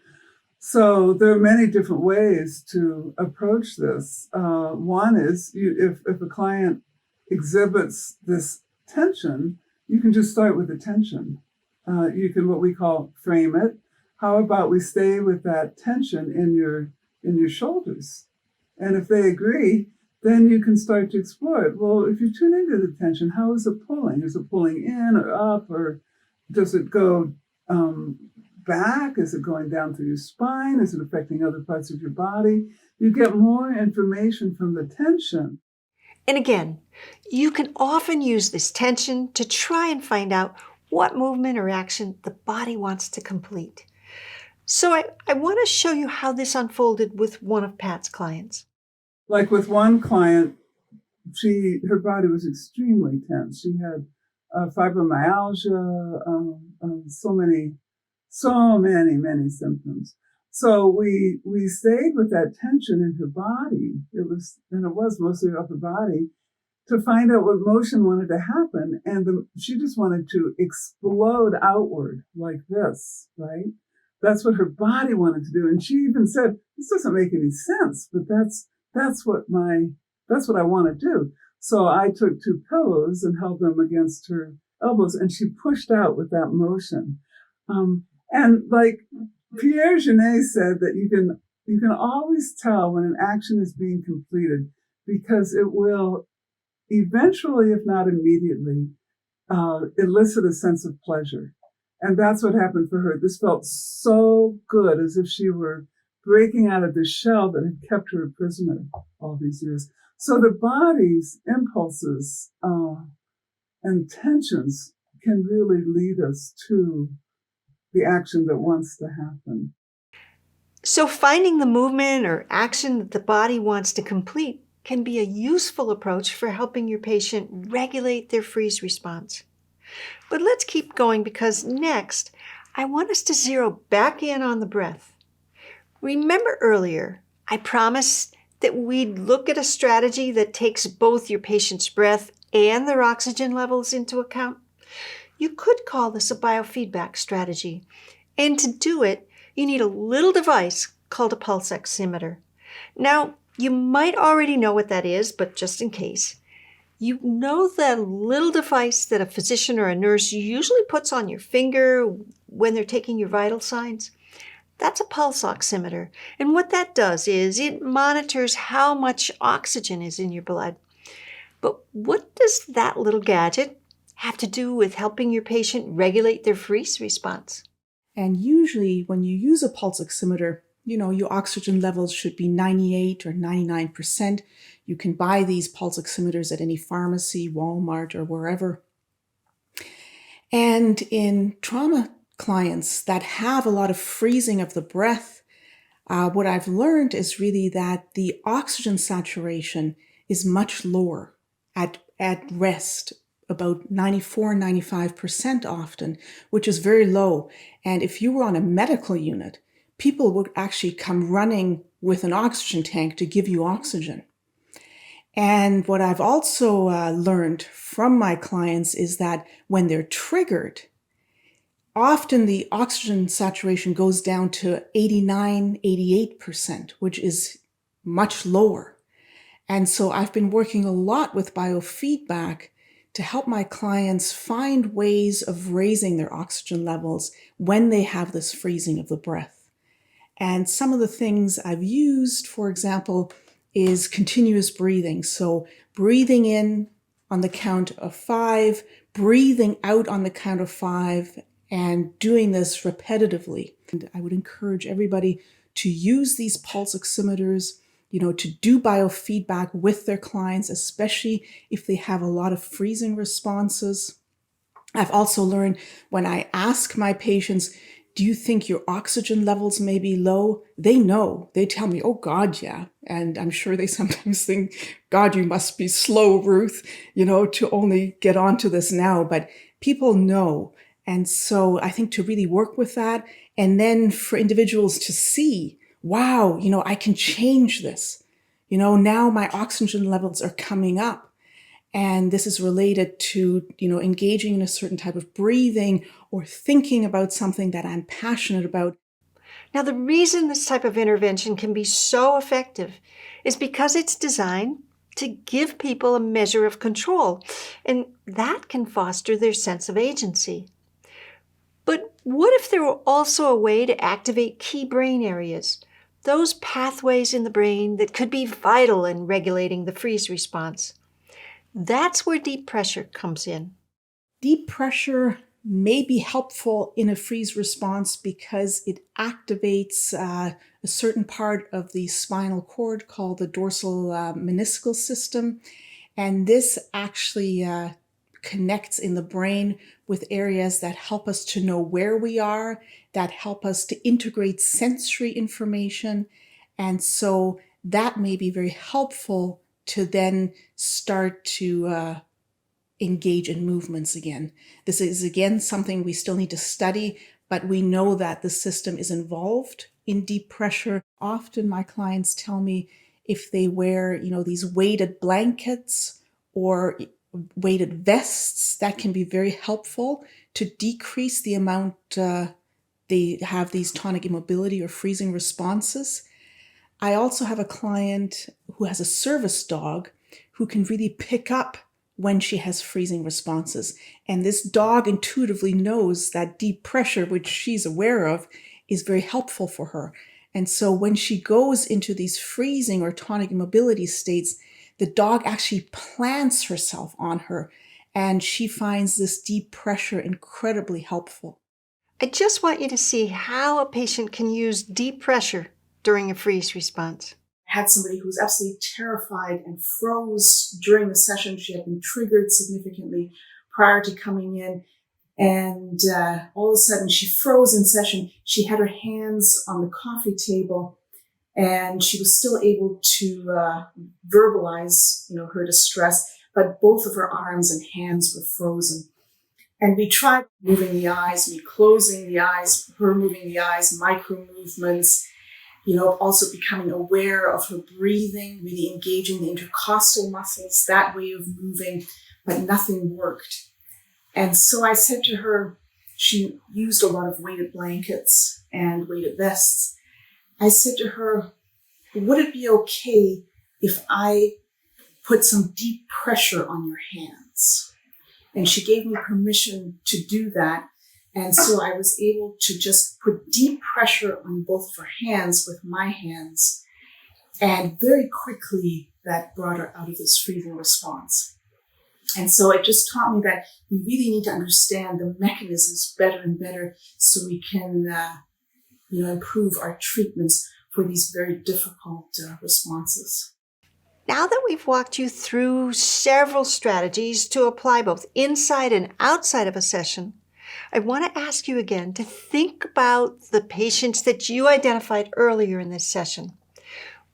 So there are many different ways to approach this. One is if a client exhibits this tension, you can just start with the tension. You can what we call frame it. How about we stay with that tension in your in your shoulders. And if they agree, then you can start to explore it. Well, if you tune into the tension, how is it pulling? Is it pulling in or up, or does it go back? Is it going down through your spine? Is it affecting other parts of your body? You get more information from the tension. And again, you can often use this tension to try and find out what movement or action the body wants to complete. So I want to show you how this unfolded with one of Pat's clients. Like with one client, her body was extremely tense. She had fibromyalgia, so many symptoms. So we stayed with that tension in her body. It was mostly her upper body, to find out what motion wanted to happen. And she just wanted to explode outward like this, right? That's what her body wanted to do. And she even said, this doesn't make any sense, but that's what I want to do. So I took 2 pillows and held them against her elbows, and she pushed out with that motion. And like Pierre Genet said, that you can always tell when an action is being completed, because it will eventually, if not immediately, elicit a sense of pleasure. And that's what happened for her. This felt so good, as if she were breaking out of the shell that had kept her a prisoner all these years. So the body's impulses and tensions can really lead us to the action that wants to happen. So finding the movement or action that the body wants to complete can be a useful approach for helping your patient regulate their freeze response. But let's keep going, because next, I want us to zero back in on the breath. Remember earlier, I promised that we'd look at a strategy that takes both your patient's breath and their oxygen levels into account? You could call this a biofeedback strategy. And to do it, you need a little device called a pulse oximeter. Now, you might already know what that is, but just in case, you know that little device that a physician or a nurse usually puts on your finger when they're taking your vital signs? That's a pulse oximeter. And what that does is it monitors how much oxygen is in your blood. But what does that little gadget have to do with helping your patient regulate their freeze response? And usually when you use a pulse oximeter, your oxygen levels should be 98 or 99%. You can buy these pulse oximeters at any pharmacy, Walmart, or wherever. And in trauma clients that have a lot of freezing of the breath, what I've learned is really that the oxygen saturation is much lower at rest, about 94, 95% often, which is very low. And if you were on a medical unit, people would actually come running with an oxygen tank to give you oxygen. And what I've also learned from my clients is that when they're triggered, often the oxygen saturation goes down to 89, 88%, which is much lower. And so I've been working a lot with biofeedback to help my clients find ways of raising their oxygen levels when they have this freezing of the breath. And some of the things I've used, for example, is continuous breathing. So breathing in on the count of 5, breathing out on the count of 5, and doing this repetitively. And I would encourage everybody to use these pulse oximeters, to do biofeedback with their clients, especially if they have a lot of freezing responses. I've also learned when I ask my patients, do you think your oxygen levels may be low? They know. They tell me, oh God, yeah. And I'm sure they sometimes think, God, you must be slow, Ruth, to only get onto this now. But people know. And so I think to really work with that, and then for individuals to see, wow, I can change this. Now my oxygen levels are coming up. And this is related to, engaging in a certain type of breathing or thinking about something that I'm passionate about. Now, the reason this type of intervention can be so effective is because it's designed to give people a measure of control, and that can foster their sense of agency. But what if there were also a way to activate key brain areas, those pathways in the brain that could be vital in regulating the freeze response. That's where deep pressure comes in. Deep pressure may be helpful in a freeze response because it activates a certain part of the spinal cord called the dorsal meniscal system. And this actually connects in the brain with areas that help us to know where we are, that help us to integrate sensory information. And so that may be very helpful to then start to engage in movements again. This is, again, something we still need to study, but we know that the system is involved in deep pressure. Often my clients tell me if they wear, these weighted blankets or weighted vests, that can be very helpful to decrease the amount they have these tonic immobility or freezing responses. I also have a client who has a service dog who can really pick up when she has freezing responses. And this dog intuitively knows that deep pressure, which she's aware of, is very helpful for her. And so when she goes into these freezing or tonic immobility states, the dog actually plants herself on her, and she finds this deep pressure incredibly helpful. I just want you to see how a patient can use deep pressure during a freeze response. I had somebody who was absolutely terrified and froze during the session. She had been triggered significantly prior to coming in. And all of a sudden she froze in session. She had her hands on the coffee table and she was still able to verbalize, her distress, but both of her arms and hands were frozen. And we tried moving the eyes, me closing the eyes, her moving the eyes, micro movements, also becoming aware of her breathing, really engaging the intercostal muscles, that way of moving, but nothing worked. And so I said to her, she used a lot of weighted blankets and weighted vests. I said to her, would it be okay if I put some deep pressure on your hands? And she gave me permission to do that. And so I was able to just put deep pressure on both of her hands with my hands. And very quickly, that brought her out of this freezing response. And so it just taught me that we really need to understand the mechanisms better and better so we can, improve our treatments for these very difficult responses. Now that we've walked you through several strategies to apply both inside and outside of a session, I want to ask you again to think about the patients that you identified earlier in this session.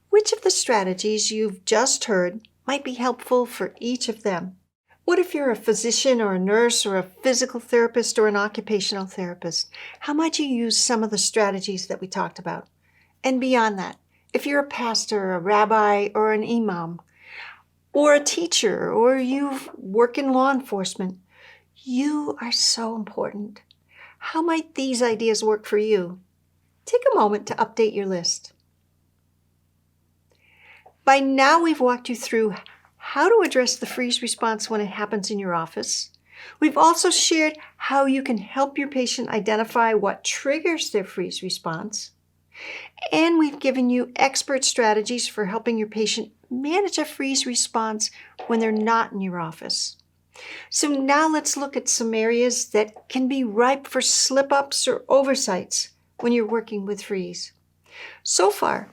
Which of the strategies you've just heard might be helpful for each of them? What if you're a physician or a nurse or a physical therapist or an occupational therapist? How might you use some of the strategies that we talked about? And beyond that, if you're a pastor, a rabbi, or an imam, or a teacher, or you work in law enforcement, you are so important. How might these ideas work for you? Take a moment to update your list. By now, we've walked you through how to address the freeze response when it happens in your office. We've also shared how you can help your patient identify what triggers their freeze response. And we've given you expert strategies for helping your patient manage a freeze response when they're not in your office. So now let's look at some areas that can be ripe for slip-ups or oversights when you're working with freeze. So far,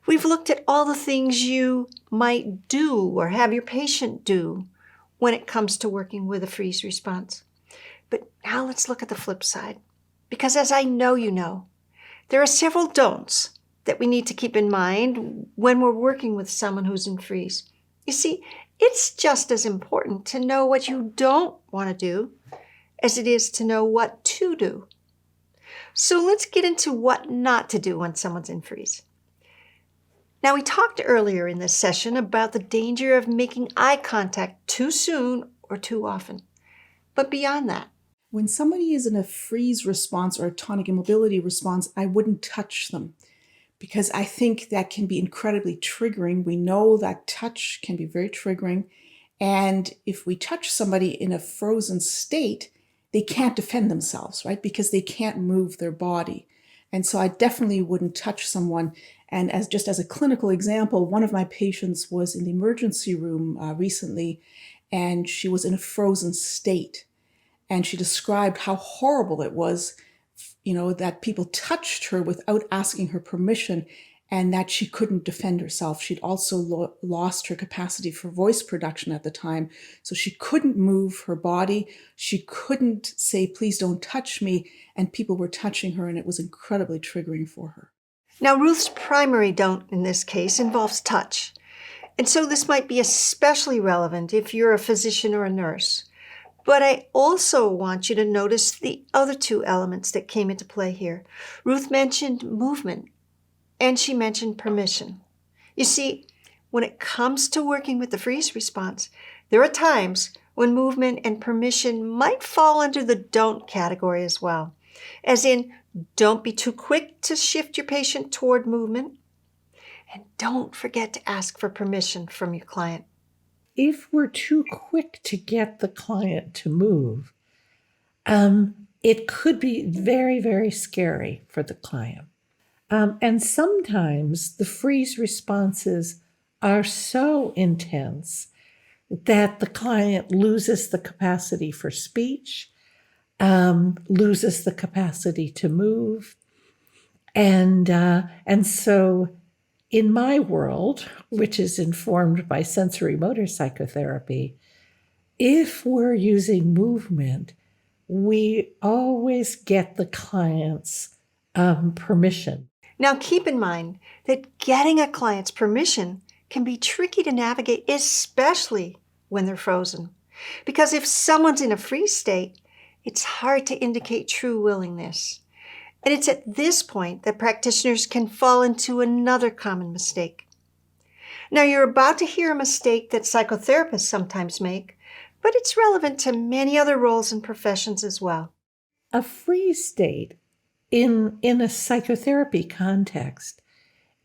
we've looked at all the things you might do or have your patient do when it comes to working with a freeze response. But now let's look at the flip side, because as I know you know, there are several don'ts that we need to keep in mind when we're working with someone who's in freeze. You see, it's just as important to know what you don't want to do as it is to know what to do. So let's get into what not to do when someone's in freeze. Now, we talked earlier in this session about the danger of making eye contact too soon or too often. But beyond that, when somebody is in a freeze response or a tonic immobility response, I wouldn't touch them because I think that can be incredibly triggering. We know that touch can be very triggering. And if we touch somebody in a frozen state, they can't defend themselves, right? Because they can't move their body. And so I definitely wouldn't touch someone. And as a clinical example, one of my patients was in the emergency room recently, and she was in a frozen state. And she described how horrible it was, that people touched her without asking her permission, and that she couldn't defend herself. She'd also lost her capacity for voice production at the time. So she couldn't move her body. She couldn't say, please don't touch me. And people were touching her, and it was incredibly triggering for her. Now, Ruth's primary don't in this case involves touch. And so this might be especially relevant if you're a physician or a nurse. But I also want you to notice the other two elements that came into play here. Ruth mentioned movement, and she mentioned permission. You see, when it comes to working with the freeze response, there are times when movement and permission might fall under the don't category as well. As in, don't be too quick to shift your patient toward movement, and don't forget to ask for permission from your client. If we're too quick to get the client to move, it could be very, very scary for the client. And sometimes the freeze responses are so intense that the client loses the capacity for speech, loses the capacity to move. And so in my world, which is informed by sensory motor psychotherapy, if we're using movement, we always get the client's permission. Now keep in mind that getting a client's permission can be tricky to navigate, especially when they're frozen. Because if someone's in a freeze state, it's hard to indicate true willingness. And it's at this point that practitioners can fall into another common mistake. Now, you're about to hear a mistake that psychotherapists sometimes make, but it's relevant to many other roles and professions as well. A freeze state in a psychotherapy context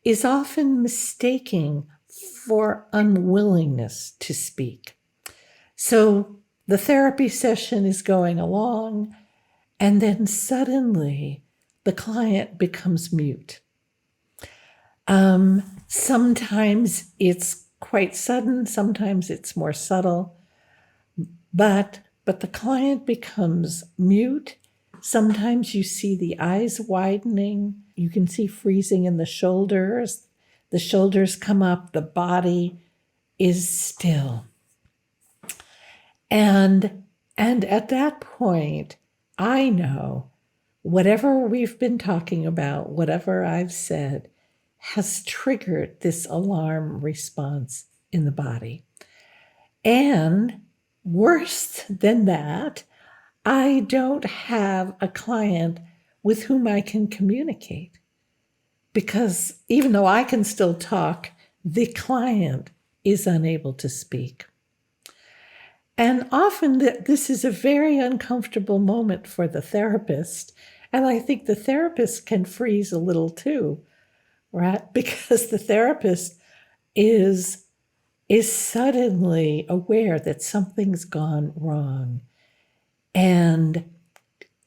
is often mistaken for unwillingness to speak. So the therapy session is going along, and then suddenly the client becomes mute. Sometimes it's quite sudden, sometimes it's more subtle, but the client becomes mute. Sometimes you see the eyes widening, you can see freezing in the shoulders come up, the body is still. And at that point, I know whatever we've been talking about, whatever I've said, has triggered this alarm response in the body. And worse than that, I don't have a client with whom I can communicate. Because even though I can still talk, the client is unable to speak. And often this is a very uncomfortable moment for the therapist. And I think the therapist can freeze a little too, right? Because the therapist is suddenly aware that something's gone wrong. And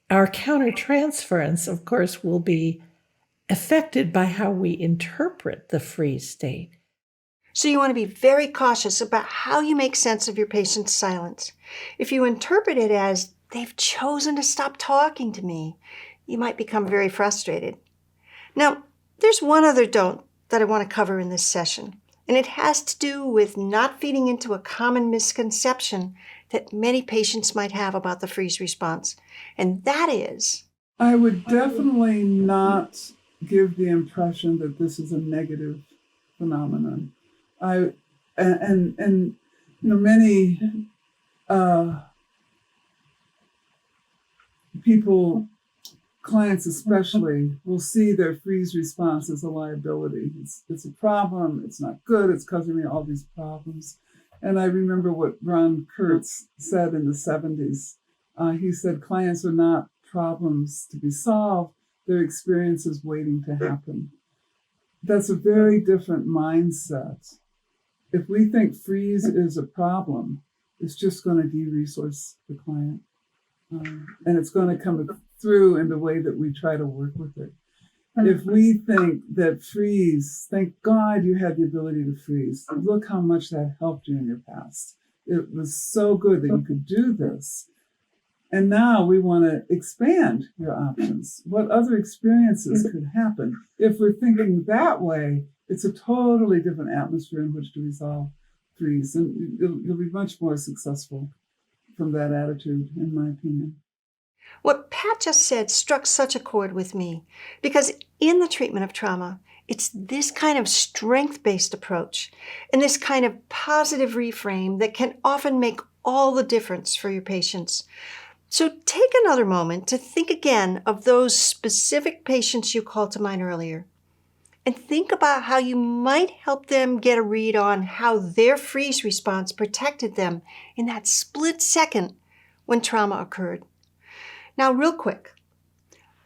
our countertransference, of course, will be affected by how we interpret the freeze state. So you want to be very cautious about how you make sense of your patient's silence. If you interpret it as, they've chosen to stop talking to me, you might become very frustrated. Now, there's one other don't that I want to cover in this session, and it has to do with not feeding into a common misconception that many patients might have about the freeze response, and that is, I would definitely not give the impression that this is a negative phenomenon. Many people, clients especially, will see their freeze response as a liability. It's a problem, it's not good, it's causing me all these problems. And I remember what Ron Kurtz said in the 70s. He said, clients are not problems to be solved, they're experiences waiting to happen. That's a very different mindset. If we think freeze is a problem, it's just going to de-resource the client. And it's going to come through in the way that we try to work with it. If we think that freeze, thank God you had the ability to freeze. Look how much that helped you in your past. It was so good that you could do this. And now we want to expand your options. What other experiences could happen? If we're thinking that way, it's a totally different atmosphere in which to resolve freeze. And you'll be much more successful from that attitude, in my opinion. What Pat just said struck such a chord with me because in the treatment of trauma, it's this kind of strength-based approach and this kind of positive reframe that can often make all the difference for your patients. So take another moment to think again of those specific patients you called to mind earlier and think about how you might help them get a read on how their freeze response protected them in that split second when trauma occurred. Now, real quick,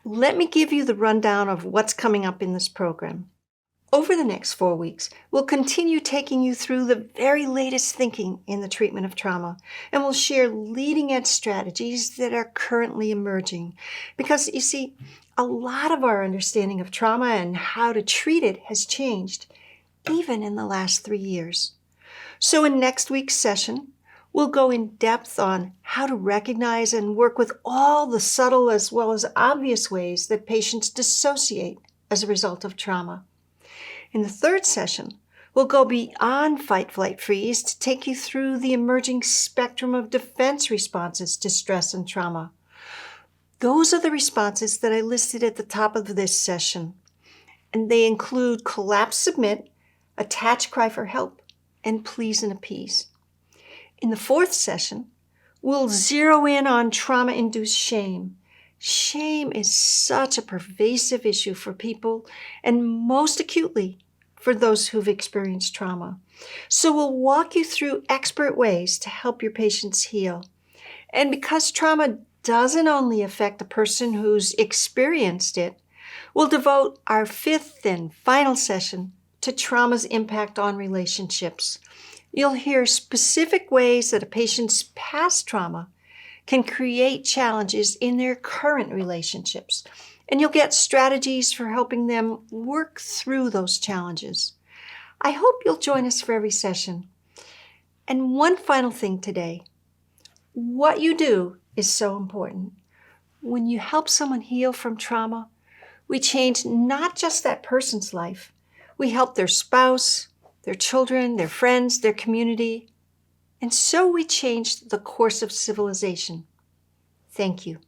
let me give you the rundown of what's coming up in this program. Over the next 4 weeks, we'll continue taking you through the very latest thinking in the treatment of trauma, and we'll share leading-edge strategies that are currently emerging. Because, you see, a lot of our understanding of trauma and how to treat it has changed, even in the last 3 years. So in next week's session, we'll go in depth on how to recognize and work with all the subtle as well as obvious ways that patients dissociate as a result of trauma. In the third session, we'll go beyond fight, flight, freeze to take you through the emerging spectrum of defense responses to stress and trauma. Those are the responses that I listed at the top of this session, and they include collapse, submit, attach, cry for help, and please and appease. In the fourth session, we'll zero in on trauma-induced shame. Shame is such a pervasive issue for people, and most acutely for those who've experienced trauma. So we'll walk you through expert ways to help your patients heal. And because trauma doesn't only affect the person who's experienced it, we'll devote our fifth and final session to trauma's impact on relationships. You'll hear specific ways that a patient's past trauma can create challenges in their current relationships, and you'll get strategies for helping them work through those challenges. I hope you'll join us for every session. And one final thing today. What you do is so important. When you help someone heal from trauma, we change not just that person's life. We help their spouse, their children, their friends, their community. And so we change the course of civilization. Thank you.